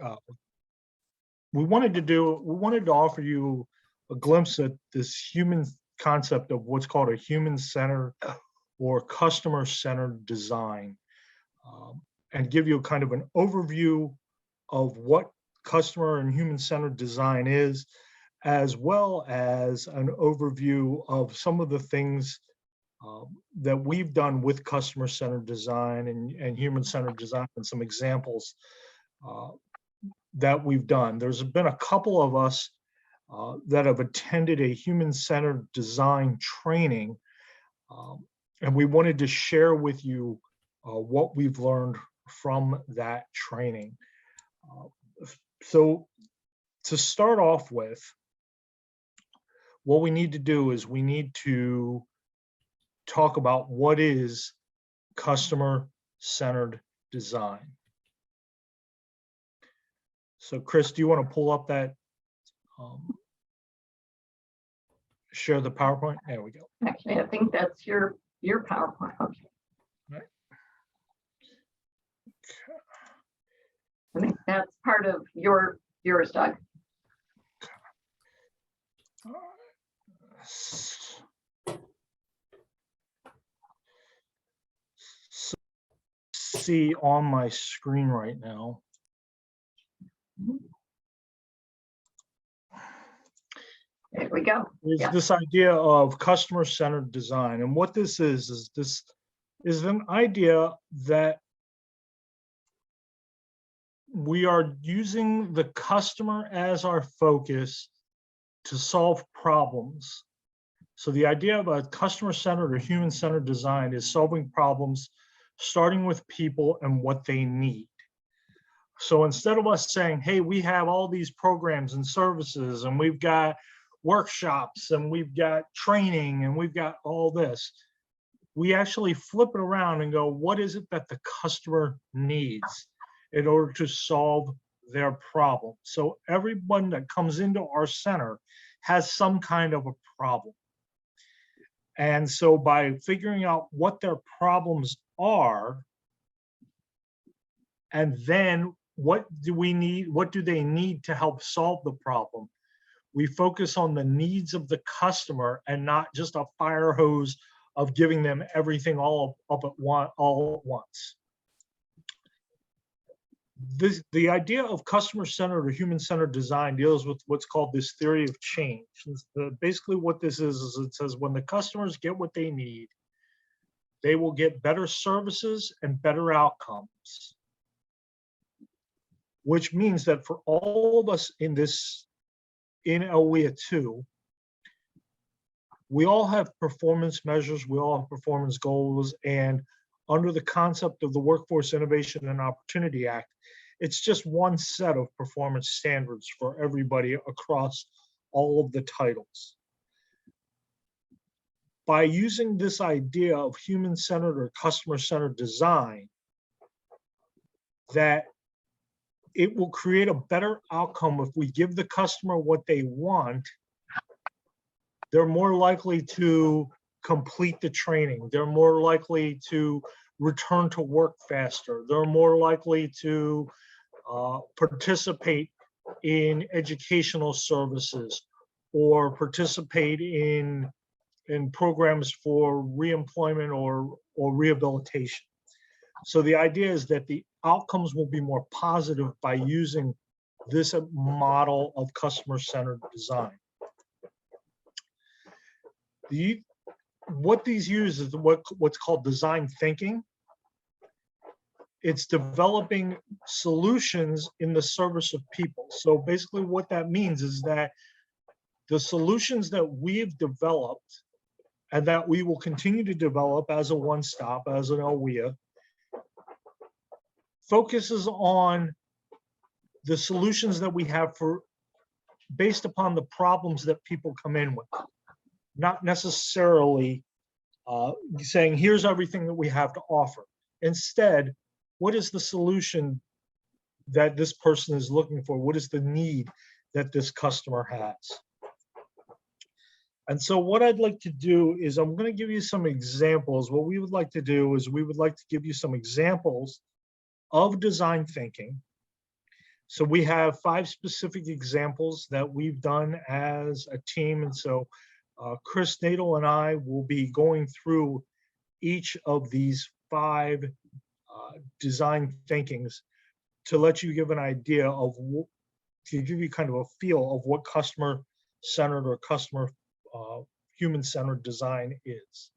uh, we wanted to offer you a glimpse at this human concept of what's called a human-centered or customer-centered design, and give you kind of an overview of what customer and human-centered design is, as well as an overview of some of the things that we've done with customer-centered design and human-centered design, and some examples uh, that we've done. There's been a couple of us that have attended a human-centered design training, and we wanted to share with you what we've learned from that training. So to start off with, what we need to do is we need to talk about what is customer-centered design. So Chris, do you want to pull up that, share the PowerPoint? There we go. Actually, I think that's your PowerPoint. Okay. Right. I think that's part of yours, Doug. So, see on my screen right now. There we go. Is Yeah. this idea of customer-centered design. And what this is this is an idea that we are using the customer as our focus to solve problems. So the idea of a customer-centered or human-centered design is solving problems, starting with people and what they need. So instead of us saying, hey, we have all these programs and services, and we've got workshops, and we've got training, and we've got all this, we actually flip it around and go, what is it that the customer needs in order to solve their problem? So everyone that comes into our center has some kind of a problem. And so by figuring out what their problems are, and then what do we need, what do they need to help solve the problem, we focus on the needs of the customer and not just a fire hose of giving them everything all at once. The idea of customer-centered or human-centered design deals with what's called this theory of change. Basically what this is it says when the customers get what they need, they will get better services and better outcomes. Which means that for all of us in LWEA 2, we all have performance measures, we all have performance goals, and under the concept of the Workforce Innovation and Opportunity Act, it's just one set of performance standards for everybody across all of the titles. By using this idea of human-centered or customer-centered design, that it will create a better outcome if we give the customer what they want. They're more likely to complete the training. They're more likely to return to work faster. They're more likely to participate in educational services or participate in programs for reemployment or rehabilitation. So the idea is that the outcomes will be more positive by using this model of customer-centered design. What these use is what's called design thinking. It's developing solutions in the service of people. So basically what that means is that the solutions that we've developed and that we will continue to develop as a one-stop, as an LWEA, focuses on the solutions that we have based upon the problems that people come in with, not necessarily saying, here's everything that we have to offer. Instead, what is the solution that this person is looking for? What is the need that this customer has? And so what I'd like to do is I'm going to give you some examples. What we would like to do is we would like to give you some examples of design thinking So we have 5 specific examples that we've done as a team. And so Chris Nadel and I will be going through each of these 5 design thinkings to let you give an idea of, to give you kind of a feel of what customer-centered or customer human-centered design is.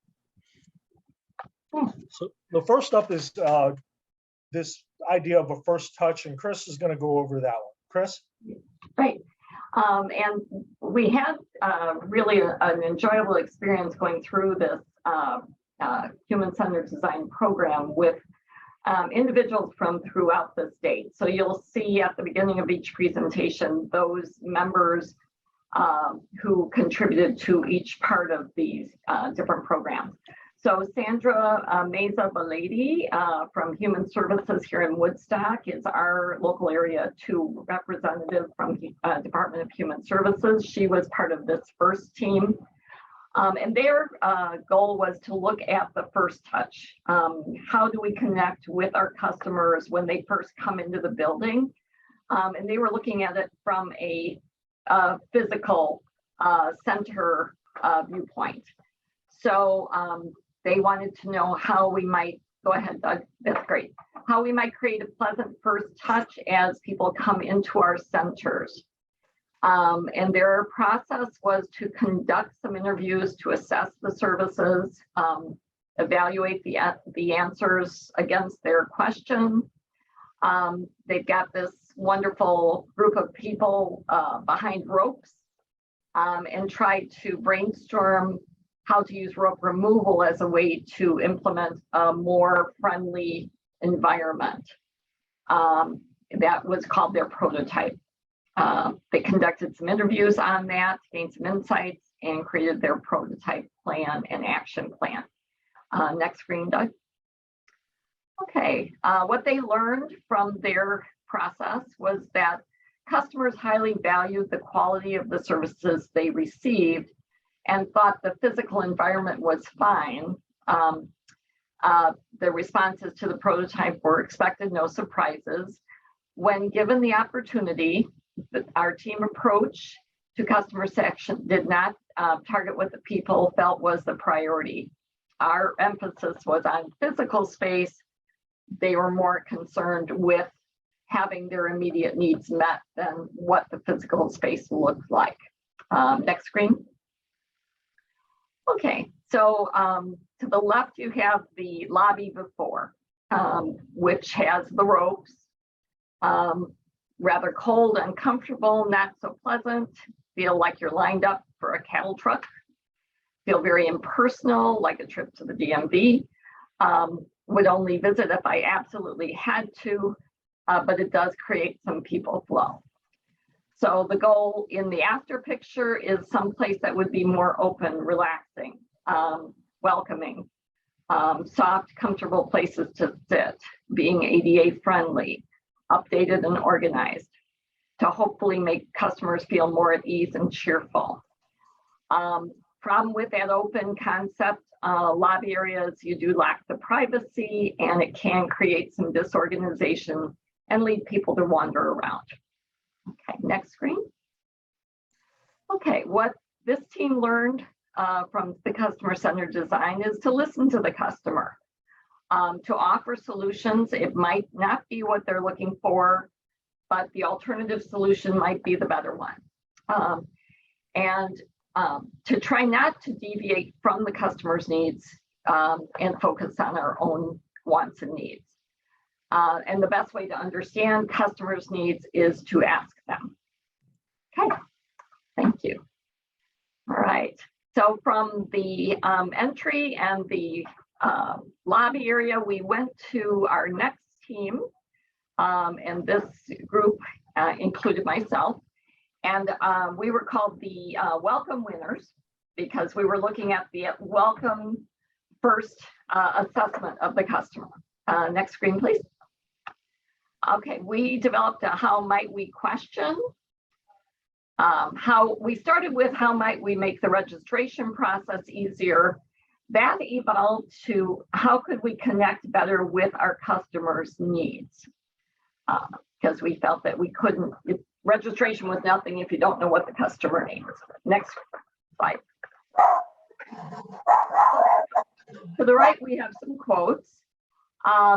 So the first up is this idea of a first touch, and Chris is going to go over that one. Chris? Right. And we had really an enjoyable experience going through this human-centered design program with individuals from throughout the state. So you'll see at the beginning of each presentation those members who contributed to each part of these different programs. So Sandra Meza Balady from Human Services here in Woodstock is our local area 2 representative from Department of Human Services. She was part of this first team. And their goal was to look at the first touch. How do we connect with our customers when they first come into the building? And they were looking at it from a physical center viewpoint. So they wanted to know how we might, go ahead, Doug, that's great. How we might create a pleasant first touch as people come into our centers. And their process was to conduct some interviews to assess the services, evaluate the answers against their question. They've got this wonderful group of people behind ropes and tried to brainstorm how to use rope removal as a way to implement a more friendly environment. That was called their prototype. They conducted some interviews on that, gained some insights, and created their prototype plan and action plan. Next screen, Doug. Okay, what they learned from their process was that customers highly valued the quality of the services they received and thought the physical environment was fine. The responses to the prototype were expected no surprises. When given the opportunity, our team approach to customer section did not target what the people felt was the priority. Our emphasis was on physical space. They were more concerned with having their immediate needs met than what the physical space looked like. Next screen. Okay, so to the left, you have the lobby before, which has the ropes. Rather cold, uncomfortable, not so pleasant. Feel like you're lined up for a cattle truck. Feel very impersonal, like a trip to the DMV. Would only visit if I absolutely had to, but it does create some people flow. So the goal in the after picture is someplace that would be more open, relaxing, welcoming, soft, comfortable places to sit, being ADA friendly, updated and organized to hopefully make customers feel more at ease and cheerful. Problem with that open concept, lobby areas, you do lack the privacy and it can create some disorganization and lead people to wander around. Okay, next screen. Okay, what this team learned from the customer-centered design is to listen to the customer, to offer solutions. It might not be what they're looking for, but the alternative solution might be the better one. And to try not to deviate from the customer's needs and focus on our own wants and needs. And the best way to understand customers' needs is to ask them. Okay, thank you. All right, so from the entry and the lobby area, we went to our next team, and this group included myself, and we were called the welcome winners because we were looking at the welcome first assessment of the customer. Next screen, please. Okay, we developed a how might we question. How we started with how might we make the registration process easier. That evolved to how could we connect better with our customers' needs. because we felt that we couldn't, registration was nothing if you don't know what the customer name is. Next slide. To the right, we have some quotes.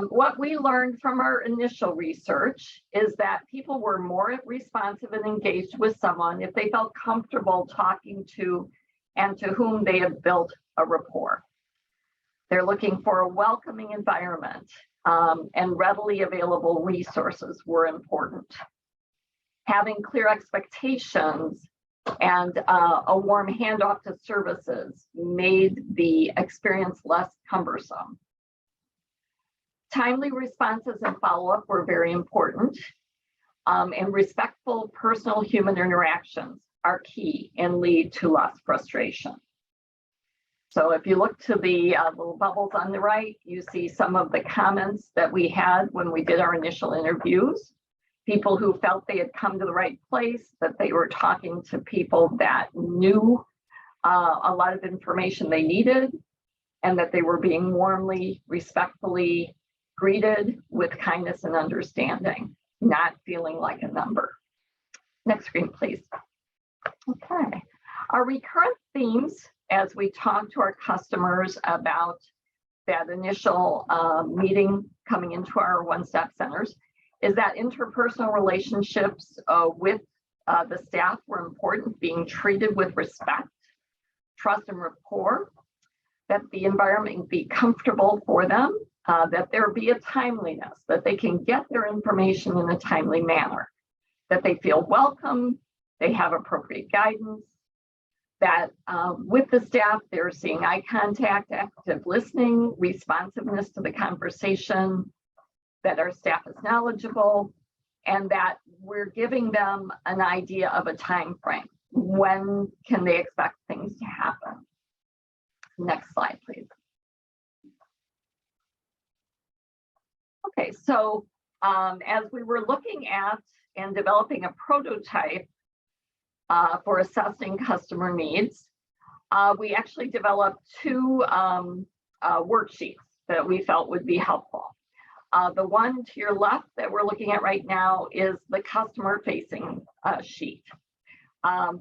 What we learned from our initial research is that people were more responsive and engaged with someone if they felt comfortable talking to and to whom they have built a rapport. They're looking for a welcoming environment, and readily available resources were important. Having clear expectations and a warm handoff to services made the experience less cumbersome. Timely responses and follow-up were very important, and respectful personal human interactions are key and lead to less frustration. So if you look to the little bubbles on the right, you see some of the comments that we had when we did our initial interviews. People who felt they had come to the right place, that they were talking to people that knew a lot of information they needed, and that they were being warmly, respectfully greeted with kindness and understanding, not feeling like a number. Next screen, please. Okay. Our recurrent themes as we talk to our customers about that initial meeting coming into our one-stop centers is that interpersonal relationships with the staff were important, being treated with respect, trust, and rapport, that the environment be comfortable for them, that there be a timeliness, that they can get their information in a timely manner, that they feel welcome, they have appropriate guidance, that with the staff, they're seeing eye contact, active listening, responsiveness to the conversation, that our staff is knowledgeable, and that we're giving them an idea of a time frame. When can they expect things to happen? Next slide, please. Okay, so as we were looking at and developing a prototype for assessing customer needs, we actually developed two worksheets that we felt would be helpful. The one to your left that we're looking at right now is the customer-facing sheet.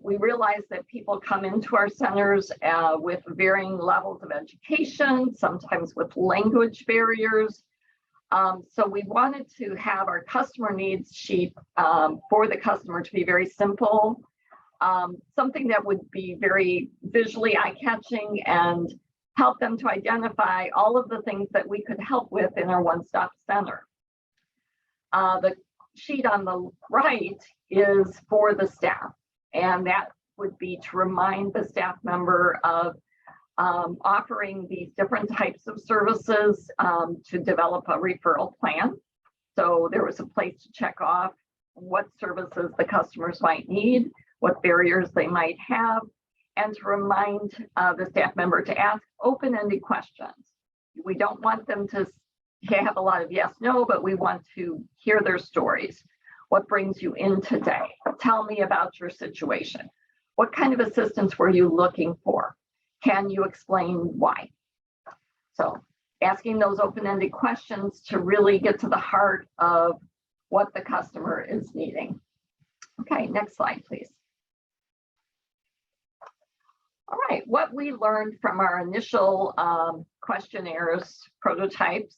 We realize that people come into our centers with varying levels of education, sometimes with language barriers. So we wanted to have our customer needs sheet for the customer to be very simple, something that would be very visually eye-catching and help them to identify all of the things that we could help with in our one-stop center. The sheet on the right is for the staff, and that would be to remind the staff member of offering these different types of services to develop a referral plan. So there was a place to check off what services the customers might need, what barriers they might have, and to remind the staff member to ask open-ended questions. We don't want them to have a lot of yes, no, but we want to hear their stories. What brings you in today? Tell me about your situation. What kind of assistance were you looking for? Can you explain why? So asking those open-ended questions to really get to the heart of what the customer is needing. Okay, next slide, please. All right, what we learned from our initial questionnaires, prototypes,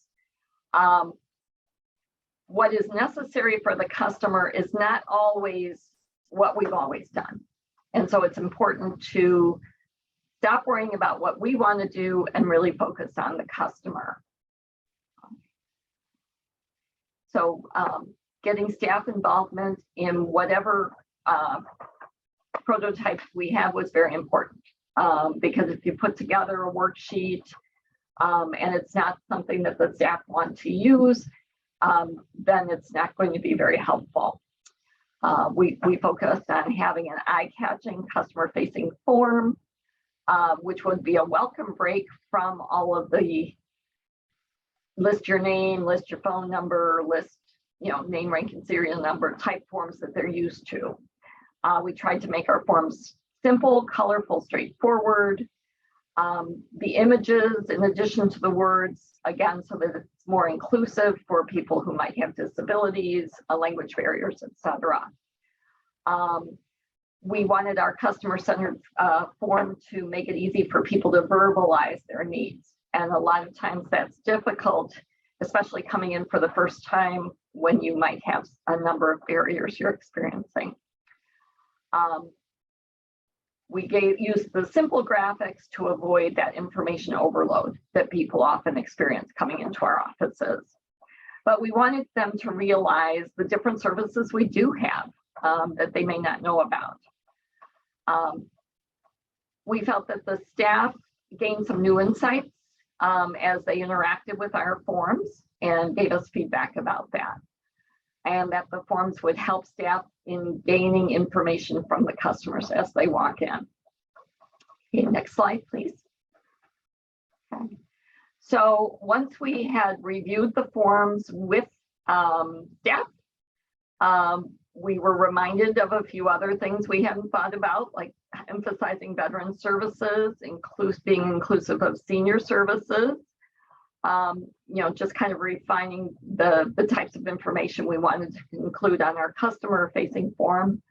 what is necessary for the customer is not always what we've always done. And so it's important to stop worrying about what we want to do and really focus on the customer. So getting staff involvement in whatever prototypes we have was very important. Because if you put together a worksheet and it's not something that the staff want to use, then it's not going to be very helpful. We focused on having an eye-catching customer-facing form, which would be a welcome break from all of the list your name, list your phone number, list name, rank, and serial number type forms that they're used to. We tried to make our forms simple, colorful, straightforward. The images, in addition to the words, again, so that it's more inclusive for people who might have disabilities, language barriers, etc. We wanted our customer-centered form to make it easy for people to verbalize their needs. And a lot of times that's difficult, especially coming in for the first time when you might have a number of barriers you're experiencing. We used the simple graphics to avoid that information overload that people often experience coming into our offices. But we wanted them to realize the different services we do have that they may not know about. We felt that the staff gained some new insights as they interacted with our forms and gave us feedback about that. And that the forms would help staff in gaining information from the customers as they walk in. Okay, next slide, please. Okay. So once we had reviewed the forms with staff, we were reminded of a few other things we hadn't thought about, like emphasizing veteran services, being inclusive of senior services, just kind of refining the types of information we wanted to include on our customer-facing form,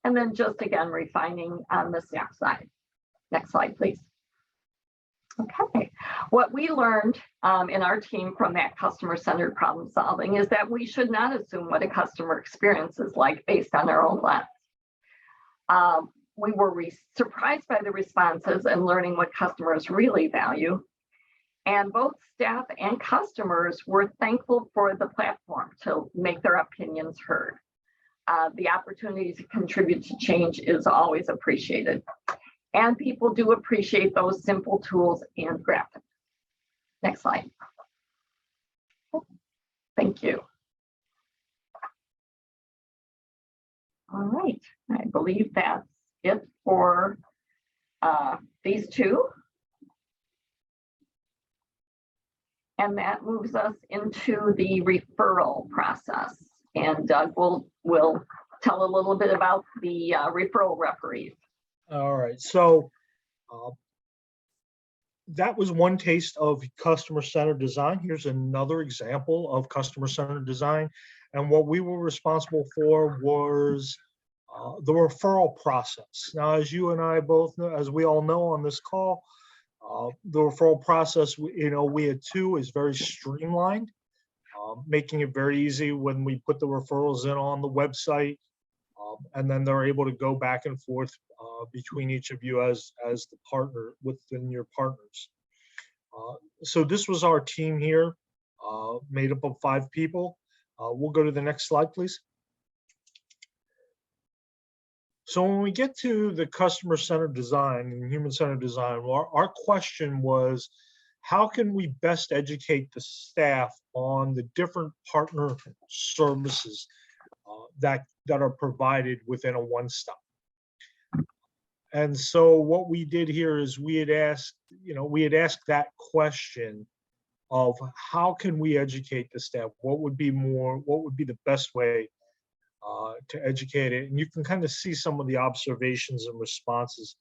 and then just again refining on the staff side. Next slide, please. Okay, what we learned in our team from that customer-centered problem solving is that we should not assume what a customer experience is like based on our own lens. We were surprised by the responses and learning what customers really value. And both staff and customers were thankful for the platform to make their opinions heard. The opportunity to contribute to change is always appreciated. And people do appreciate those simple tools and graphics. Next slide. Thank you. All right, I believe that's it for these two. And that moves us into the referral process. And Doug will tell a little bit about the referral referees. All right, so that was one taste of customer-centered design. Here's another example of customer-centered design. And what we were responsible for was the referral process. Now, as you and I both know, as we all know on this call, the referral process, we had two, is very streamlined, making it very easy when we put the referrals in on the website, and then they're able to go back and forth between each of you as the partner within your partners. So this was our team here, made up of 5 people. We'll go to the next slide, please. So when we get to the customer-centered design and human-centered design, our question was, how can we best educate the staff on the different partner services that are provided within a one-stop? And so what we did here is we had asked that question of how can we educate the staff? What would be the best way to educate it? And you can kind of see some of the observations and responses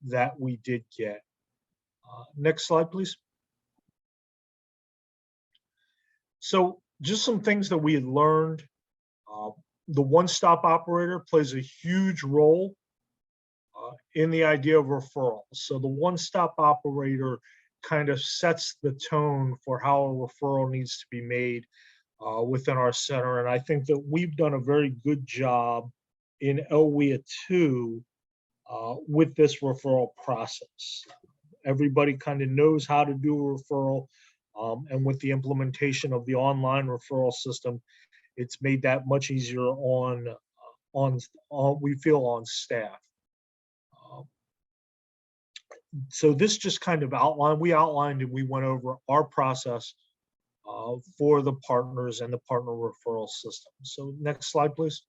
that we did get. Next slide, please. So just some things that we had learned. The one-stop operator plays a huge role in the idea of referrals. So the one-stop operator kind of sets the tone for how a referral needs to be made within our center. And I think that we've done a very good job in LWIA 2 with this referral process. Everybody kind of knows how to do a referral, and with the implementation of the online referral system, it's made that much easier on we feel on staff. So this just kind of outlined and we went over our process for the partners and the partner referral system. So next slide, please.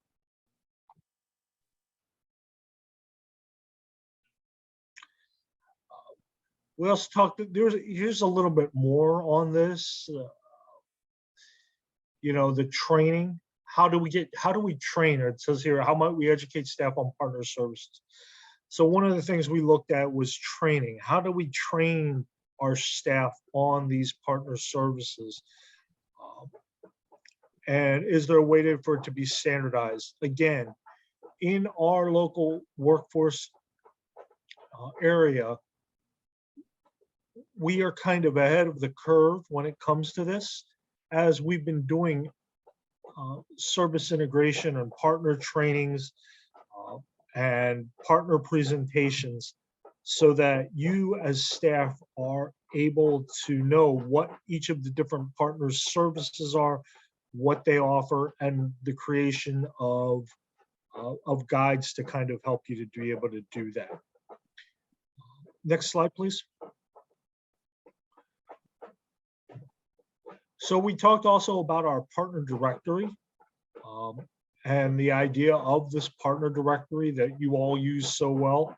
We also talked, here's a little bit more on this, the training. How do we train? It says here, how might we educate staff on partner services? So one of the things we looked at was training. How do we train our staff on these partner services? And is there a way for it to be standardized? Again, in our local workforce area, we are kind of ahead of the curve when it comes to this, as we've been doing service integration and partner trainings and partner presentations, so that you as staff are able to know what each of the different partners' services are, what they offer, and the creation of guides to kind of help you to be able to do that. Next slide, please. So we talked also about our partner directory and the idea of this partner directory that you all use so well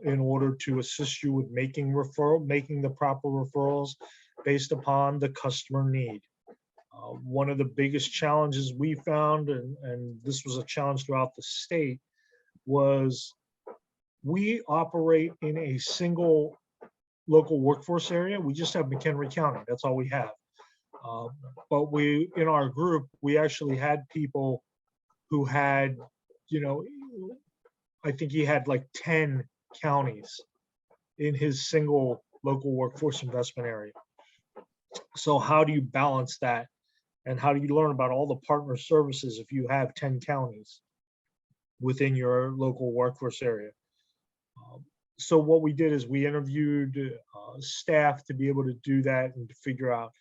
in order to assist you with making the proper referrals based upon the customer need. One of the biggest challenges we found, and this was a challenge throughout the state, was we operate in a single local workforce area. We just have McHenry County. That's all we have. But in our group, we actually had people who had, I think he had like 10 counties in his single local workforce investment area. So how do you balance that? And how do you learn about all the partner services if you have 10 counties within your local workforce area? So what we did is we interviewed staff to be able to do that and to figure out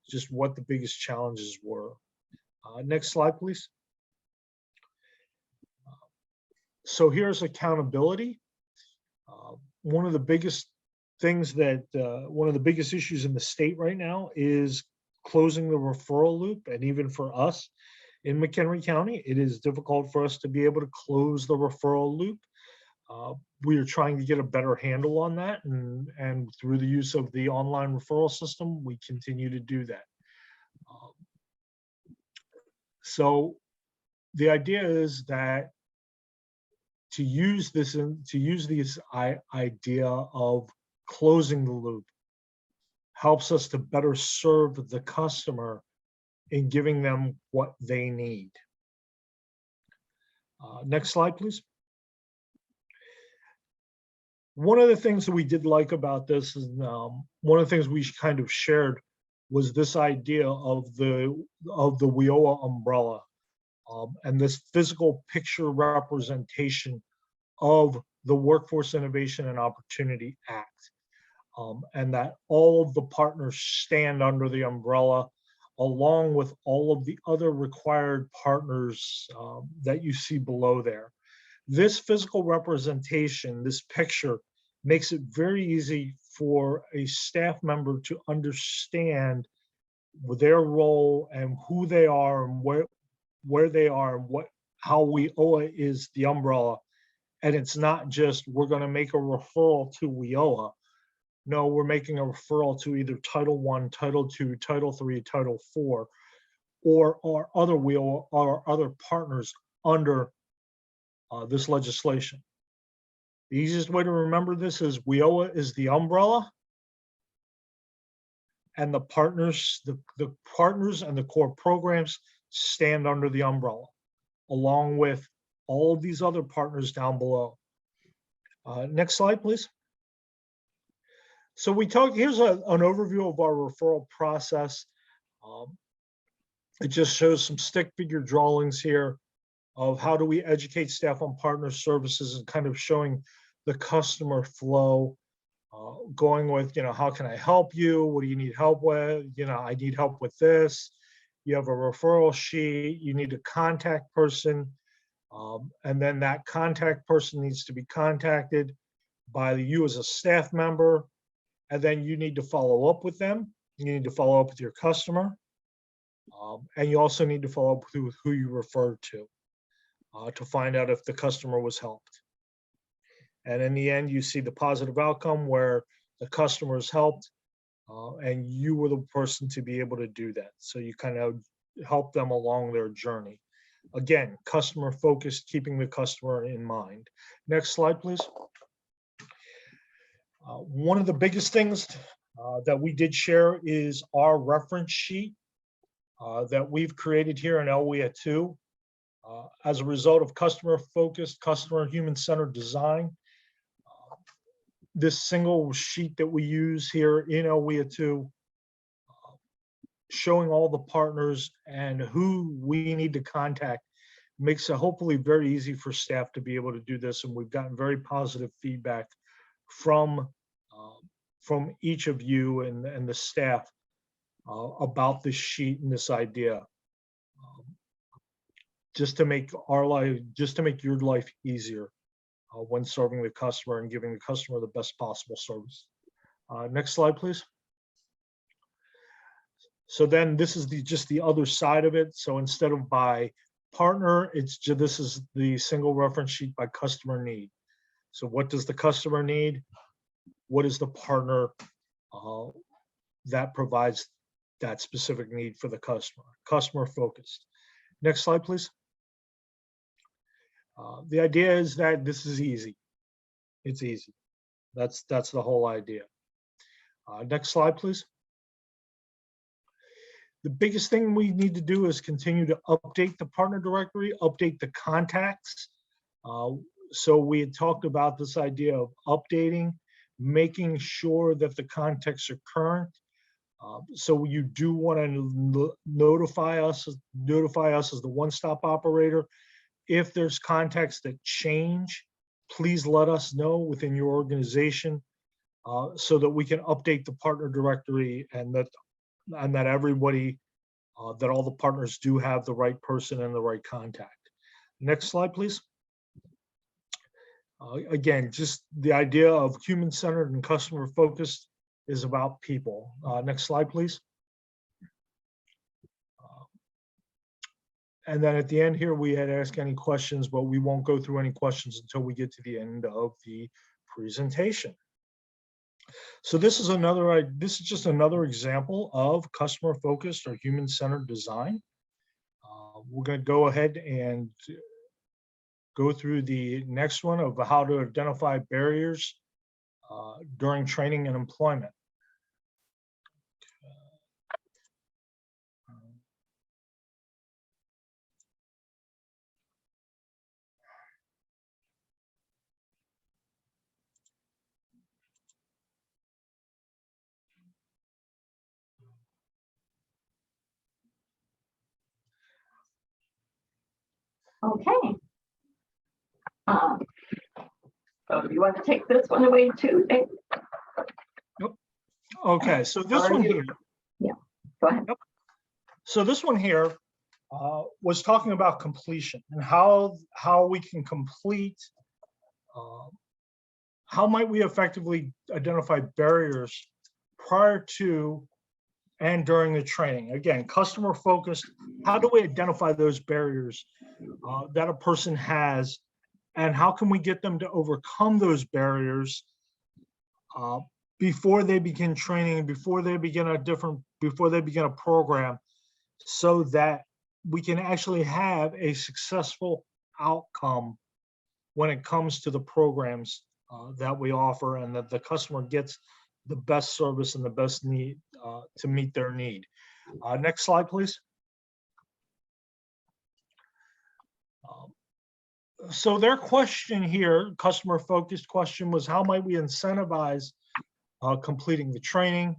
just what the biggest challenges were. Next slide, please. So here's accountability. One of the biggest things one of the biggest issues in the state right now is closing the referral loop. And even for us in McHenry County, it is difficult for us to be able to close the referral loop. We are trying to get a better handle on that, and through the use of the online referral system, we continue to do that. So the idea is that to use this idea of closing the loop helps us to better serve the customer in giving them what they need. Next slide, please. One of the things that we did like about this is one of the things we kind of shared was this idea of the WIOA umbrella and this physical picture representation of the Workforce Innovation and Opportunity Act, and that all of the partners stand under the umbrella, along with all of the other required partners that you see below there. This physical representation, this picture, makes it very easy for a staff member to understand their role and who they are and where they are and how WIOA is the umbrella. And it's not just we're going to make a referral to WIOA. No, we're making a referral to either Title I, Title II, Title III, Title IV, or other WIOA or other partners under this legislation. The easiest way to remember this is WIOA is the umbrella, and the partners, the partners and the core programs stand under the umbrella, along with all of these other partners down below. Next slide, please. So here's an overview of our referral process. It just shows some stick figure drawings here of how do we educate staff on partner services and kind of showing the customer flow, going with, how can I help you? What do you need help with? I need help with this. You have a referral sheet, you need a contact person, and then that contact person needs to be contacted by you as a staff member, and then you need to follow up with them. You need to follow up with your customer, and you also need to follow up with who you referred to find out if the customer was helped. And in the end, you see the positive outcome where the customer is helped, and you were the person to be able to do that. So you kind of help them along their journey. Again, customer focused, keeping the customer in mind. Next slide, please. One of the biggest things that we did share is our reference sheet that we've created here in LWIA 2 as a result of customer-focused, customer human-centered design. This single sheet that we use here in LWIA 2, showing all the partners and who we need to contact, makes it hopefully very easy for staff to be able to do this. And we've gotten very positive feedback from each of you and the staff about this sheet and this idea, just to make your life easier when serving the customer and giving the customer the best possible service. Next slide, please. So then this is just the other side of it. So instead of by partner, this is the single reference sheet by customer need. So what does the customer need? What is the partner that provides that specific need for the customer? Customer focused. Next slide, please. The idea is that this is easy. It's easy. That's the whole idea. Next slide, please. The biggest thing we need to do is continue to update the partner directory, update the contacts. So we had talked about this idea of updating, making sure that the contacts are current. So you do want to notify us as the one-stop operator. If there's contacts that change, please let us know within your organization so that we can update the partner directory and that everybody, that all the partners do have the right person and the right contact. Next slide, please. Again, just the idea of human-centered and customer-focused is about people. Next slide, please. And then at the end here, we had asked any questions, but we won't go through any questions until we get to the end of the presentation. So this is just another example of customer-focused or human-centered design. We're going to go ahead and go through the next one of how to identify barriers during training and employment. Okay. So you want to take this one away too, Dave? Okay, so this one here. Yeah, go ahead. So this one here was talking about completion and how we can complete, how might we effectively identify barriers prior to and during the training. Again, customer focused, how do we identify those barriers that a person has, and how can we get them to overcome those barriers before they begin training, before they begin a program, so that we can actually have a successful outcome when it comes to the programs that we offer, and that the customer gets the best service and the best need to meet their need. Next slide, please. So their question here, customer-focused question, was how might we incentivize completing the training?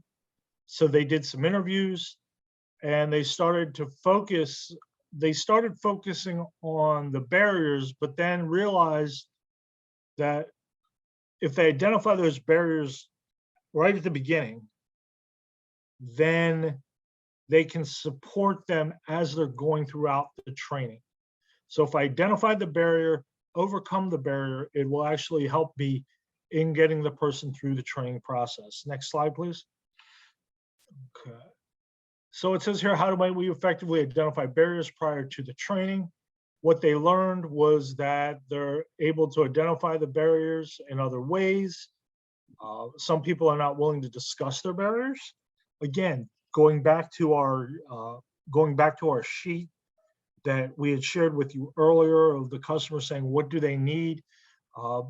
So they did some interviews, and they started focusing on the barriers, but then realized that if they identify those barriers right at the beginning, then they can support them as they're going throughout the training. So if I identify the barrier, overcome the barrier, it will actually help me in getting the person through the training process. Next slide, please. Okay. So it says here, how might we effectively identify barriers prior to the training? What they learned was that they're able to identify the barriers in other ways. Some people are not willing to discuss their barriers. Again, going back to our sheet that we had shared with you earlier of the customer saying, what do they need?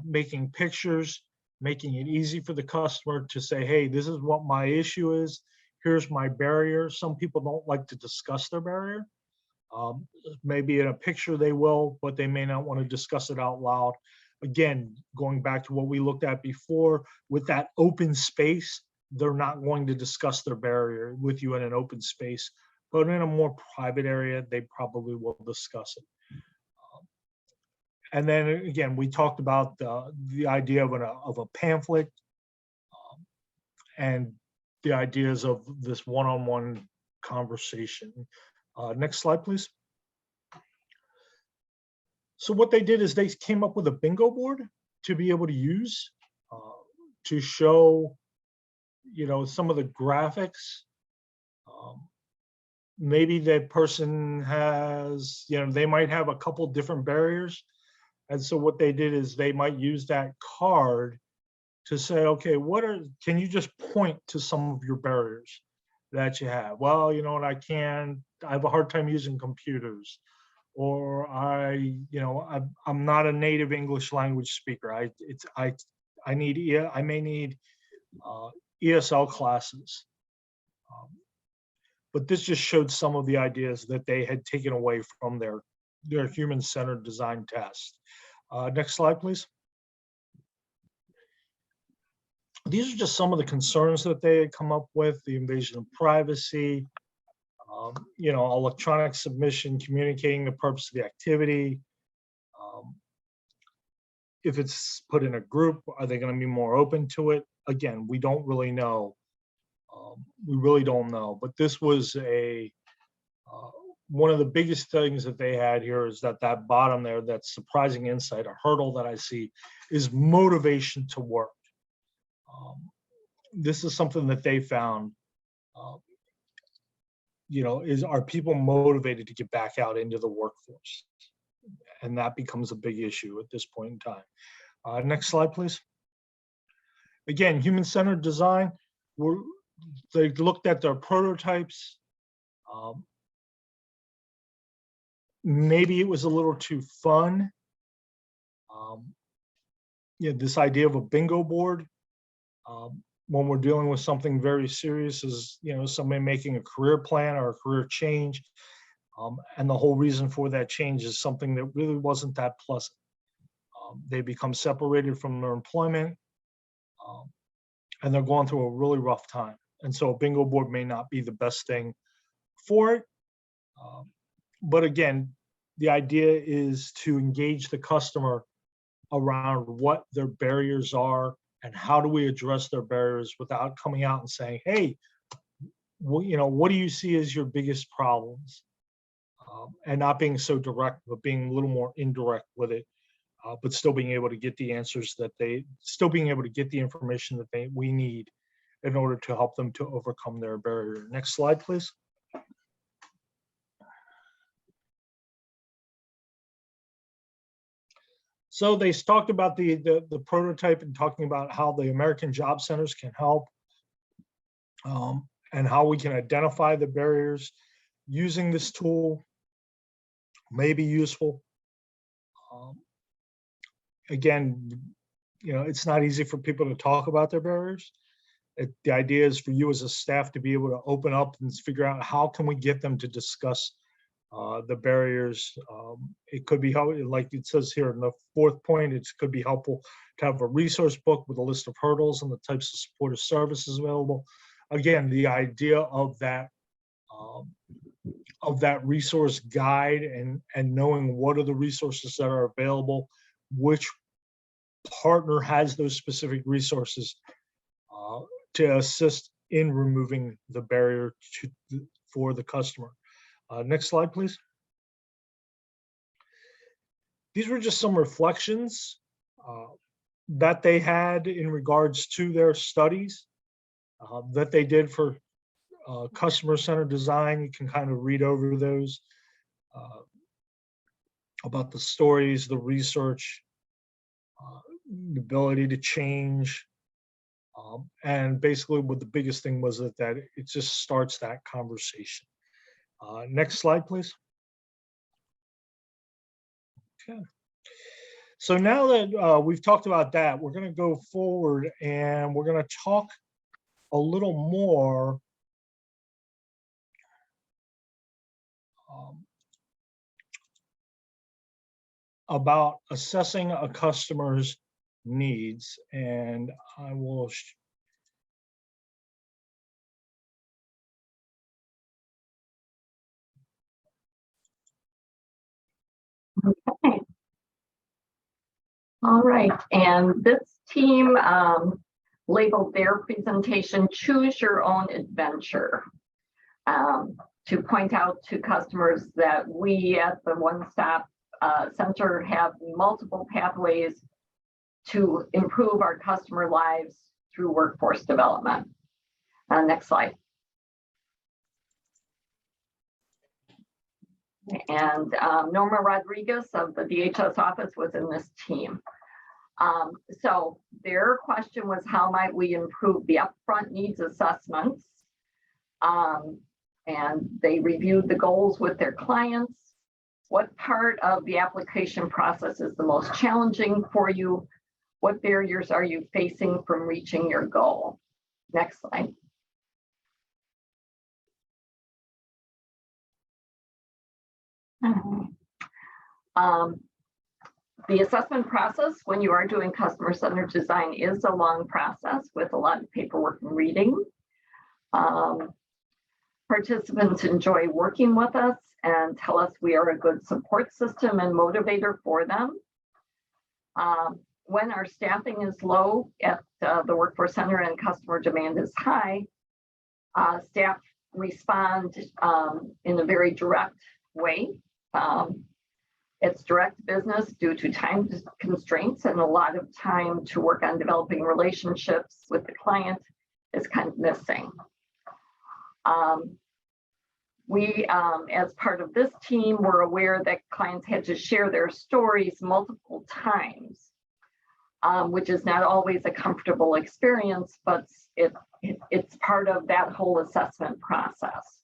Making pictures. making it easy for the customer to say, hey, this is what my issue is. Here's my barrier. Some people don't like to discuss their barrier. Maybe in a picture they will, but they may not want to discuss it out loud. Again, going back to what we looked at before, with that open space, they're not going to discuss their barrier with you in an open space, but in a more private area, they probably will discuss it. And then again, we talked about the idea of a pamphlet and the ideas of this one-on-one conversation. Next slide, please. So what they did is they came up with a bingo board to be able to use to show, some of the graphics. Maybe that person has, they might have a couple different barriers. And so what they did is they might use that card to say, okay, can you just point to some of your barriers that you have? Well, you know what, I have a hard time using computers, or I'm not a native English language speaker. I may need ESL classes. But this just showed some of the ideas that they had taken away from their human-centered design test. Next slide, please. These are just some of the concerns that they had come up with: the invasion of privacy, electronic submission, communicating the purpose of the activity. If it's put in a group, are they going to be more open to it? Again, we don't really know. We really don't know. But this was one of the biggest things that they had here is that bottom there, that surprising insight, a hurdle that I see, is motivation to work. This is something that they found, are people motivated to get back out into the workforce? And that becomes a big issue at this point in time. Next slide, please. Again, human-centered design, they looked at their prototypes. Maybe it was a little too fun. This idea of a bingo board, when we're dealing with something very serious, is somebody making a career plan or a career change, and the whole reason for that change is something that really wasn't that pleasant. They become separated from their employment, and they're going through a really rough time. And so a bingo board may not be the best thing for it. But again, the idea is to engage the customer around what their barriers are and how do we address their barriers without coming out and saying, hey, what do you see as your biggest problems? And not being so direct, but being a little more indirect with it, but still being able to get the answers still being able to get the information that we need in order to help them to overcome their barrier. Next slide, please. So they talked about the prototype and talking about how the American Job Centers can help, and how we can identify the barriers using this tool may be useful. Again, it's not easy for people to talk about their barriers. The idea is for you as a staff to be able to open up and figure out how can we get them to discuss the barriers. It could be helpful, like it says here in the fourth point, it could be helpful to have a resource book with a list of hurdles and the types of supportive services available. Again, the idea of that resource guide and knowing what are the resources that are available, which partner has those specific resources to assist in removing the barrier for the customer. Next slide, please. These were just some reflections that they had in regards to their studies that they did for customer-centered design. You can kind of read over those about the stories, the research, the ability to change. And basically what the biggest thing was that it just starts that conversation. Next slide, please. Okay. So now that we've talked about that, we're going to go forward and we're going to talk a little more about assessing a customer's needs. And I will Okay. All right, and this team labeled their presentation "Choose Your Own Adventure" to point out to customers that we at the One Stop Center have multiple pathways to improve our customer lives through workforce development. Next slide. And Norma Rodriguez of the DHS office was in this team. So their question was, how might we improve the upfront needs assessments? And they reviewed the goals with their clients. What part of the application process is the most challenging for you? What barriers are you facing from reaching your goal? Next slide. The assessment process when you are doing customer-centered design is a long process with a lot of paperwork and reading. Participants enjoy working with us and tell us we are a good support system and motivator for them. When our staffing is low at the Workforce Center and customer demand is high, staff respond in a very direct way. It's direct business due to time constraints, and a lot of time to work on developing relationships with the client is kind of missing. We, as part of this team, were aware that clients had to share their stories multiple times, which is not always a comfortable experience, but it's part of that whole assessment process.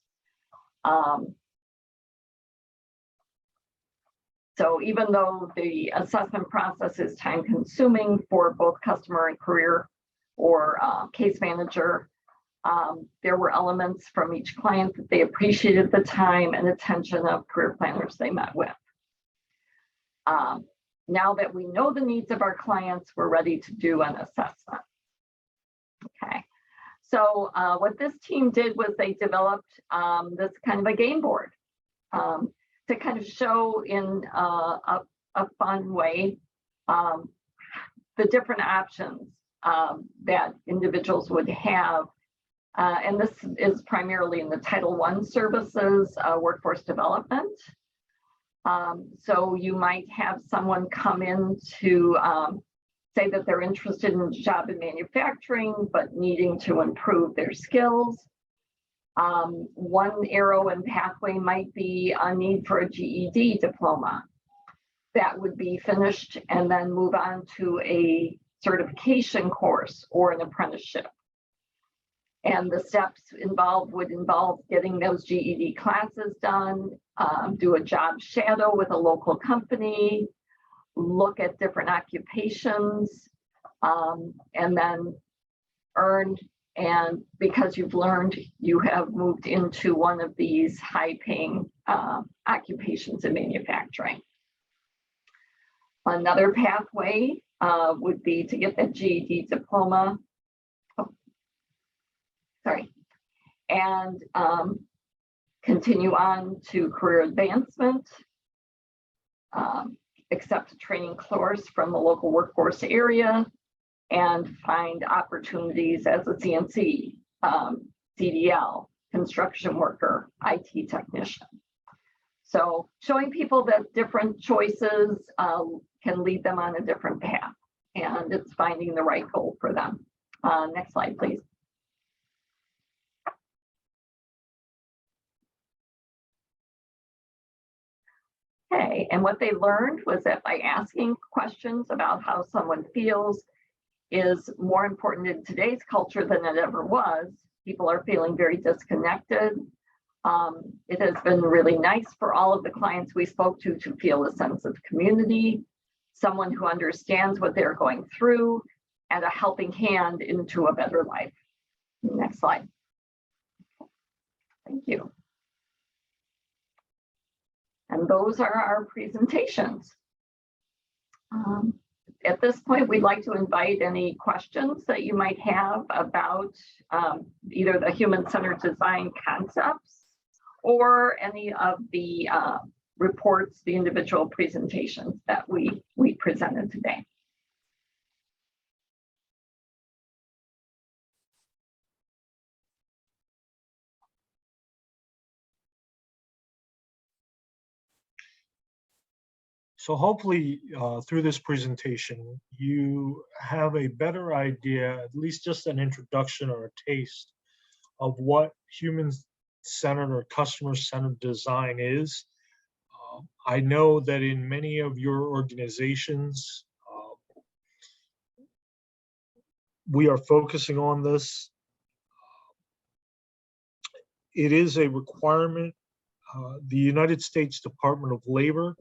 So even though the assessment process is time consuming for both customer and career or case manager, there were elements from each client that they appreciated the time and attention of career planners they met with. Now that we know the needs of our clients, we're ready to do an assessment. Okay, so what this team did was they developed this kind of a game board to kind of show in a fun way the different options that individuals would have. And this is primarily in the Title I services, workforce development. So you might have someone come in to say that they're interested in a job in manufacturing, but needing to improve their skills. One arrow and pathway might be a need for a GED diploma that would be finished and then move on to a certification course or an apprenticeship. And the steps involved would involve getting those GED classes done, do a job shadow with a local company, look at different occupations, and then earn. And because you've learned, you have moved into one of these high-paying occupations in manufacturing. Another pathway would be to get that GED diploma. And continue on to career advancement, accept a training course from the local workforce area, and find opportunities as a CNC, CDL, construction worker, IT technician. So showing people that different choices can lead them on a different path, and it's finding the right goal for them. Next slide, please. Okay, and what they learned was that by asking questions about how someone feels is more important in today's culture than it ever was. People are feeling very disconnected. It has been really nice for all of the clients we spoke to feel a sense of community. someone who understands what they're going through, and a helping hand into a better life. Next slide. Thank you. And those are our presentations. At this point, we'd like to invite any questions that you might have about either the human-centered design concepts or any of the reports, the individual presentations that we presented today. So hopefully through this presentation, you have a better idea, at least just an introduction or a taste of what human-centered or customer-centered design is. I know that in many of your organizations, we are focusing on this. It is a requirement. The United States Department of Labor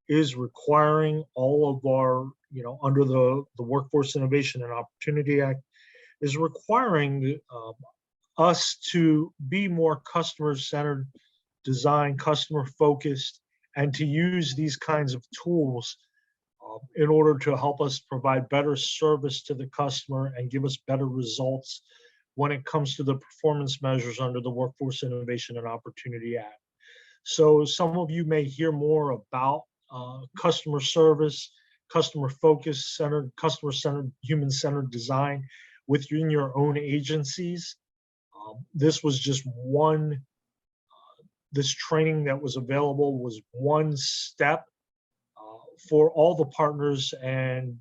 is requiring all of our, under the Workforce Innovation and Opportunity Act, is requiring us to be more customer-centered design, customer-focused, and to use these kinds of tools in order to help us provide better service to the customer and give us better results when it comes to the performance measures under the Workforce Innovation and Opportunity Act. So some of you may hear more about customer service, customer-focused, customer-centered, human-centered design within your own agencies. This was just one. This training that was available was one step for all the partners and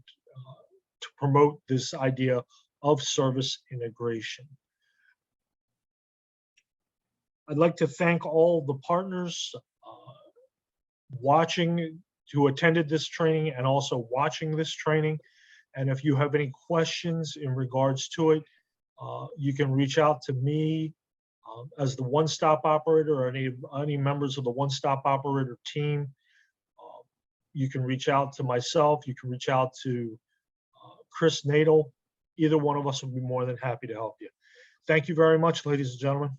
to promote this idea of service integration. I'd like to thank all the partners who attended this training and also watching this training. And if you have any questions in regards to it, you can reach out to me as the One Stop Operator or any members of the One Stop Operator team. You can reach out to myself. You can reach out to Chris Nadel. Either one of us will be more than happy to help you. Thank you very much, ladies and gentlemen.